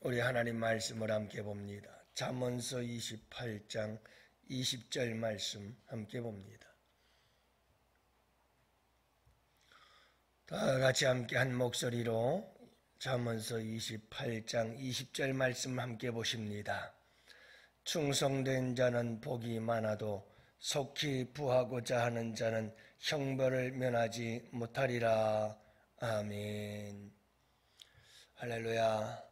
우리 하나님 말씀을 함께 봅니다. 잠언서 28장 20절 말씀 함께 봅니다. 다 같이 함께 한 목소리로 잠언서 28장 20절 말씀 함께 보십니다. 충성된 자는 복이 많아도 속히 부하고자 하는 자는 형벌을 면하지 못하리라. 아멘. 할렐루야.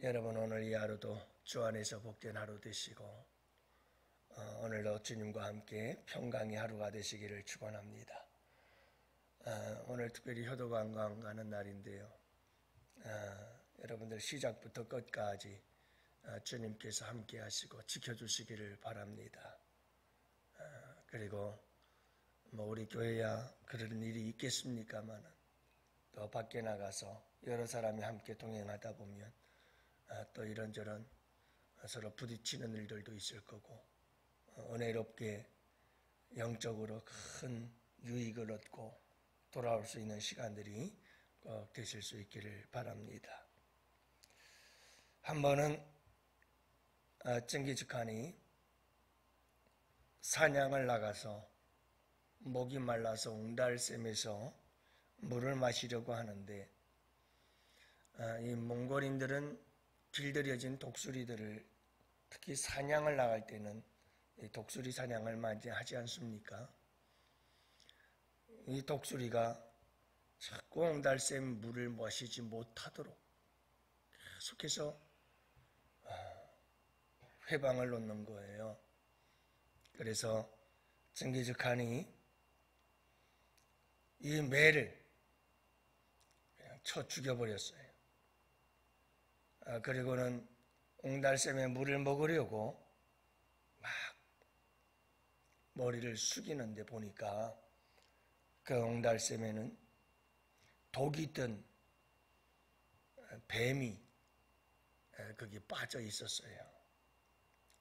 여러분, 오늘 이 하루도 주 안에서 복된 하루 되시고 오늘도 주님과 함께 평강의 하루가 되시기를 축원합니다. 오늘 특별히 효도관광 가는 날인데요. 여러분들 시작부터 끝까지 주님께서 함께 하시고 지켜주시기를 바랍니다. 그리고 우리 교회야 그런 일이 있겠습니까마는 또 밖에 나가서 여러 사람이 함께 동행하다 보면 또 이런저런 서로 부딪히는 일들도 있을 거고 은혜롭게 영적으로 큰 유익을 얻고 돌아올 수 있는 시간들이 꼭 되실 수 있기를 바랍니다. 한 번은 징기즈칸이 사냥을 나가서 목이 말라서 옹달샘에서 물을 마시려고 하는데 이 몽골인들은 길들여진 독수리들을 특히 사냥을 나갈 때는 독수리 사냥을 많이 하지 않습니까? 이 독수리가 자꾸 옹달샘 물을 마시지 못하도록 계속해서 회방을 놓는 거예요. 그래서 징기즈칸이 이 매를 그냥 쳐 죽여버렸어요. 그리고는 옹달샘에 물을 먹으려고 막 머리를 숙이는데 보니까 그 옹달샘에는 독이 든 뱀이 거기 빠져 있었어요.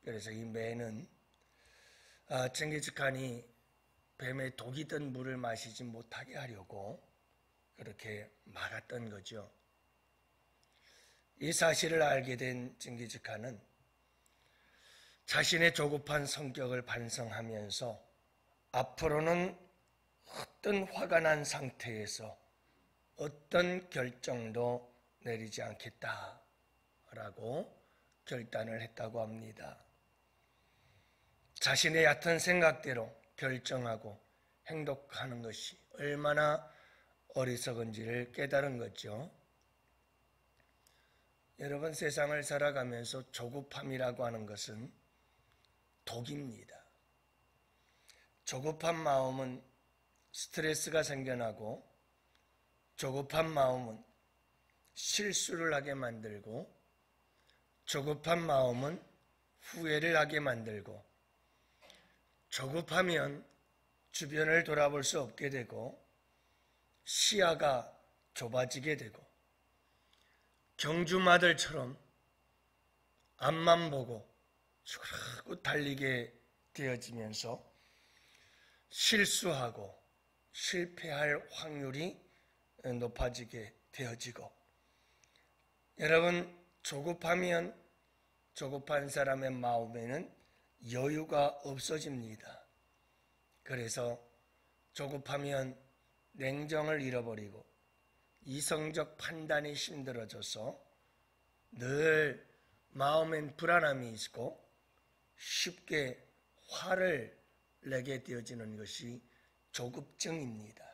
그래서 이 매는 징기즈칸이 뱀의 독이 든 물을 마시지 못하게 하려고 그렇게 막았던 거죠. 이 사실을 알게 된 징기즈칸은 자신의 조급한 성격을 반성하면서 앞으로는 어떤 화가 난 상태에서 어떤 결정도 내리지 않겠다라고 결단을 했다고 합니다. 자신의 얕은 생각대로 결정하고 행동하는 것이 얼마나 어리석은지를 깨달은 거죠. 여러분, 세상을 살아가면서 조급함이라고 하는 것은 독입니다. 조급한 마음은 스트레스가 생겨나고 조급한 마음은 실수를 하게 만들고 조급한 마음은 후회를 하게 만들고 조급하면 주변을 돌아볼 수 없게 되고 시야가 좁아지게 되고 경주마들처럼 앞만 보고 쭉 달리게 되어지면서 실수하고 실패할 확률이 높아지게 되어지고 여러분, 조급하면 조급한 사람의 마음에는 여유가 없어집니다. 그래서 조급하면 냉정을 잃어버리고 이성적 판단이 힘들어져서 늘 마음엔 불안함이 있고 쉽게 화를 내게 되어지는 것이 조급증입니다.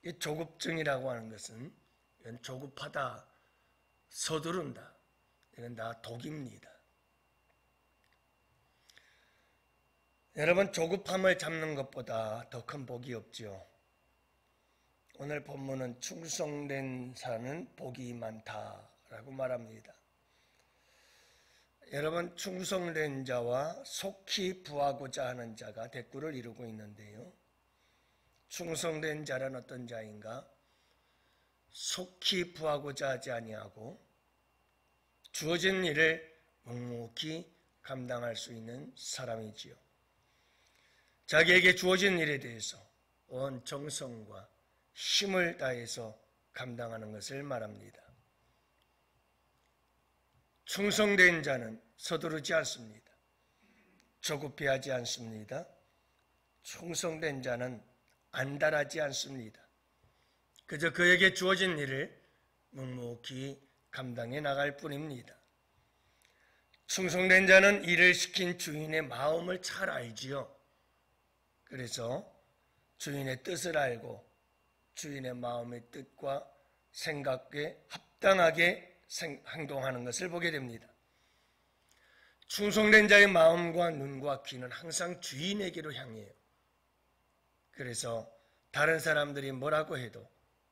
이 조급증이라고 하는 것은 이건 조급하다, 서두른다, 이건 다 독입니다. 여러분, 조급함을 잡는 것보다 더 큰 복이 없죠. 오늘 본문은 충성된 자는 복이 많다라고 말합니다. 여러분, 충성된 자와 속히 부하고자 하는 자가 대꾸를 이루고 있는데요. 충성된 자란 어떤 자인가? 속히 부하고자 하지 아니하고 주어진 일을 묵묵히 감당할 수 있는 사람이지요. 자기에게 주어진 일에 대해서 온 정성과 힘을 다해서 감당하는 것을 말합니다. 충성된 자는 서두르지 않습니다. 조급해하지 않습니다. 충성된 자는 안달하지 않습니다. 그저 그에게 주어진 일을 묵묵히 감당해 나갈 뿐입니다. 충성된 자는 일을 시킨 주인의 마음을 잘 알지요. 그래서 주인의 뜻을 알고 주인의 마음의 뜻과 생각에 합당하게 행동하는 것을 보게 됩니다. 충성된 자의 마음과 눈과 귀는 항상 주인에게로 향해요. 그래서 다른 사람들이 뭐라고 해도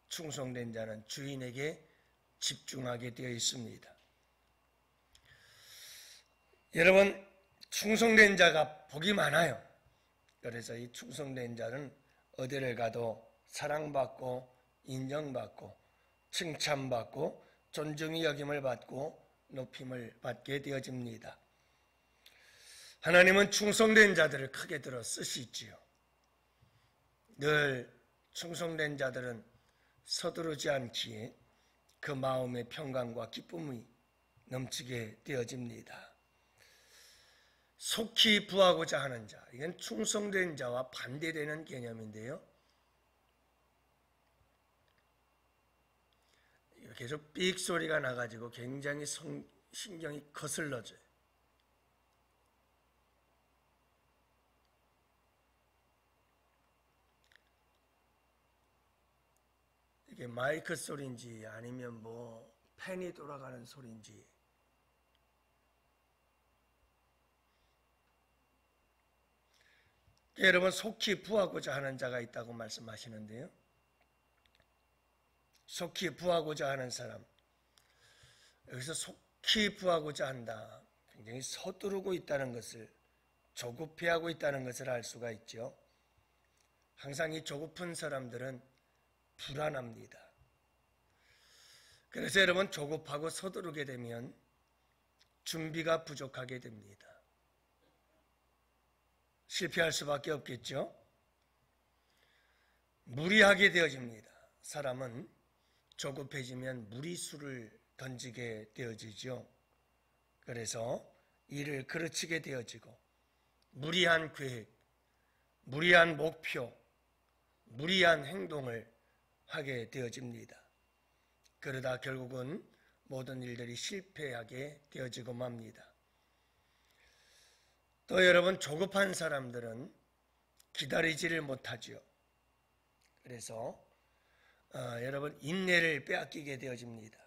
충성된 자는 주인에게 집중하게 되어 있습니다. 여러분, 충성된 자가 복이 많아요. 그래서 이 충성된 자는 어디를 가도 사랑받고 인정받고 칭찬받고 존중의 여김을 받고 높임을 받게 되어집니다. 하나님은 충성된 자들을 크게 들어 쓰시지요. 늘 충성된 자들은 서두르지 않기에 그 마음의 평강과 기쁨이 넘치게 되어집니다. 속히 부하고자 하는 자, 이건 충성된 자와 반대되는 개념인데요. 계속 삑 소리가 나가지고 굉장히 신경이 거슬러져요. 이게 마이크 소리인지 아니면 뭐 팬이 돌아가는 소리인지. 여러분, 속히 부하고자 하는 자가 있다고 말씀하시는데요. 속히 부하고자 하는 사람, 여기서 속히 부하고자 한다, 굉장히 서두르고 있다는 것을, 조급해하고 있다는 것을 알 수가 있죠. 항상 이 조급한 사람들은 불안합니다. 그래서 여러분, 조급하고 서두르게 되면 준비가 부족하게 됩니다. 실패할 수밖에 없겠죠. 무리하게 되어집니다. 사람은 조급해지면 무리수를 던지게 되어지죠. 그래서 일을 그르치게 되어지고 무리한 계획, 무리한 목표, 무리한 행동을 하게 되어집니다. 그러다 결국은 모든 일들이 실패하게 되어지고 맙니다. 또 여러분, 조급한 사람들은 기다리지를 못하죠. 그래서 여러분, 인내를 빼앗기게 되어집니다.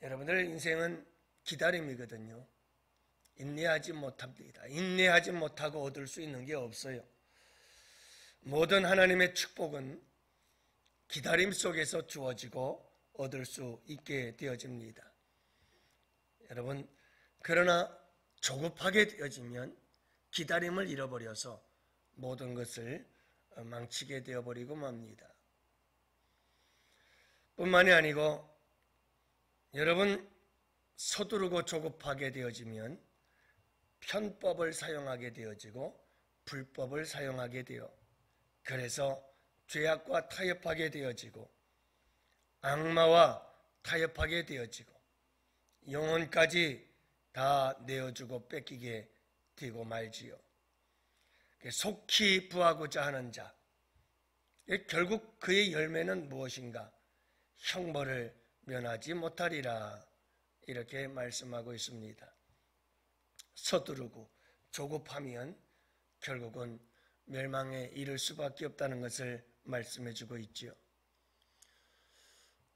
여러분들 인생은 기다림이거든요. 인내하지 못합니다. 인내하지 못하고 얻을 수 있는 게 없어요. 모든 하나님의 축복은 기다림 속에서 주어지고 얻을 수 있게 되어집니다. 여러분, 그러나 조급하게 되어지면 기다림을 잃어버려서 모든 것을 망치게 되어버리고 맙니다. 뿐만이 아니고 여러분, 서두르고 조급하게 되어지면 편법을 사용하게 되어지고 불법을 사용하게 되어 그래서 죄악과 타협하게 되어지고 악마와 타협하게 되어지고 영혼까지 다 내어주고 뺏기게 되고 말지요. 속히 부하고자 하는 자, 결국 그의 열매는 무엇인가? 형벌을 면하지 못하리라, 이렇게 말씀하고 있습니다. 서두르고 조급하면 결국은 멸망에 이를 수밖에 없다는 것을 말씀해주고 있지요.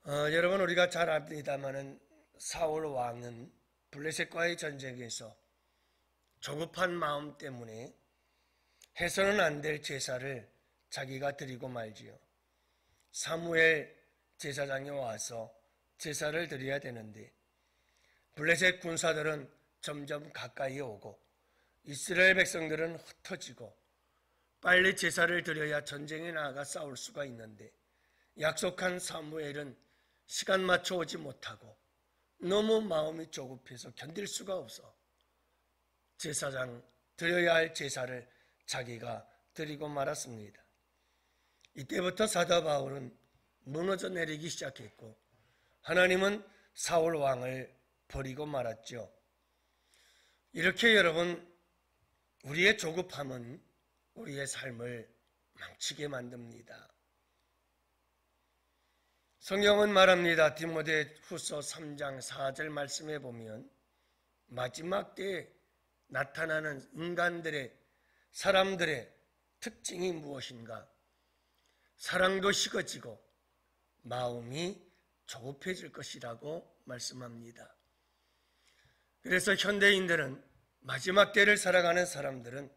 여러분, 우리가 잘 압니다마는 사울 왕은 블레셋과의 전쟁에서 조급한 마음 때문에 해서는 안 될 제사를 자기가 드리고 말지요. 사무엘 제사장이 와서 제사를 드려야 되는데 블레셋 군사들은 점점 가까이 오고 이스라엘 백성들은 흩어지고 빨리 제사를 드려야 전쟁에 나가 싸울 수가 있는데 약속한 사무엘은 시간 맞춰 오지 못하고 너무 마음이 조급해서 견딜 수가 없어 제사장 드려야 할 제사를 자기가 드리고 말았습니다. 이때부터 사도 바울은 무너져 내리기 시작했고 하나님은 사울 왕을 버리고 말았죠. 이렇게 여러분, 우리의 조급함은 우리의 삶을 망치게 만듭니다. 성경은 말합니다. 디모데후서 3장 4절 말씀에 보면 마지막 때에 나타나는 사람들의 특징이 무엇인가? 사랑도 식어지고 마음이 조급해질 것이라고 말씀합니다. 그래서 현대인들은 마지막 때를 살아가는 사람들은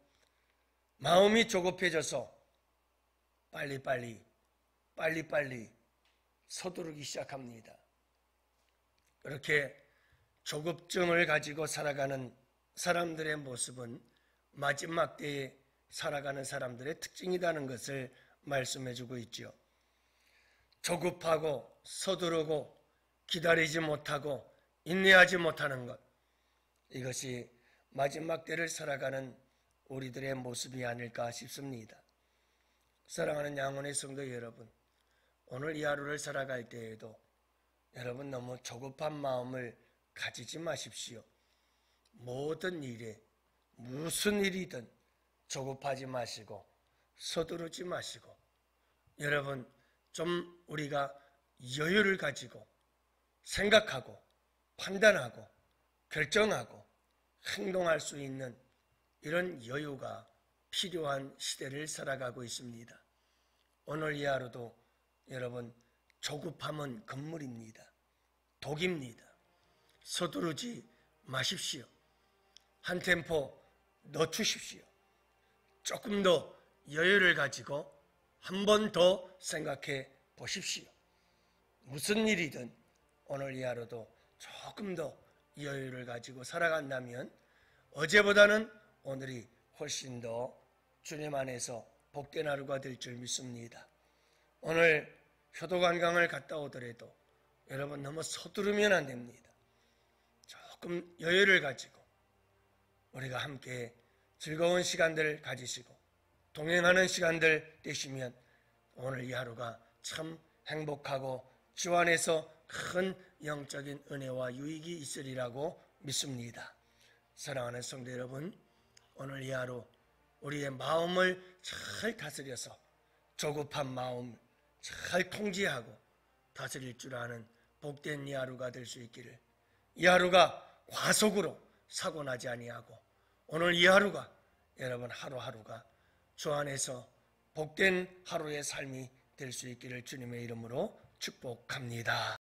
마음이 조급해져서 빨리빨리 서두르기 시작합니다. 그렇게 조급증을 가지고 살아가는 사람들의 모습은 마지막 때에 살아가는 사람들의 특징이라는 것을 말씀해주고 있죠. 조급하고 서두르고 기다리지 못하고 인내하지 못하는 것, 이것이 마지막 때를 살아가는 우리들의 모습이 아닐까 싶습니다. 사랑하는 양혼의 성도 여러분, 오늘 이 하루를 살아갈 때에도 여러분 너무 조급한 마음을 가지지 마십시오. 모든 일에 무슨 일이든 조급하지 마시고 서두르지 마시고, 여러분 좀 우리가 여유를 가지고 생각하고 판단하고 결정하고 행동할 수 있는 이런 여유가 필요한 시대를 살아가고 있습니다. 오늘 이 하루도 여러분, 조급함은 금물입니다. 독입니다. 서두르지 마십시오. 한 템포 늦추십시오. 조금 더 여유를 가지고 한 번 더 생각해 보십시오. 무슨 일이든 오늘 이 하루도 조금 더 여유를 가지고 살아간다면 어제보다는 오늘이 훨씬 더 주님 안에서 복된 하루가 될 줄 믿습니다. 오늘 효도관광을 갔다 오더라도 여러분 너무 서두르면 안 됩니다. 조금 여유를 가지고 우리가 함께 즐거운 시간들 가지시고 동행하는 시간들 되시면 오늘 이 하루가 참 행복하고 주 안에서 큰 영적인 은혜와 유익이 있으리라고 믿습니다. 사랑하는 성도 여러분, 오늘 이 하루 우리의 마음을 잘 다스려서 조급한 마음 잘 통제하고 다스릴 줄 아는 복된 이 하루가 될 수 있기를, 이 하루가 과속으로 사고 나지 아니하고 오늘 이 하루가 여러분 하루하루가 주 안에서 복된 하루의 삶이 될 수 있기를 주님의 이름으로 축복합니다.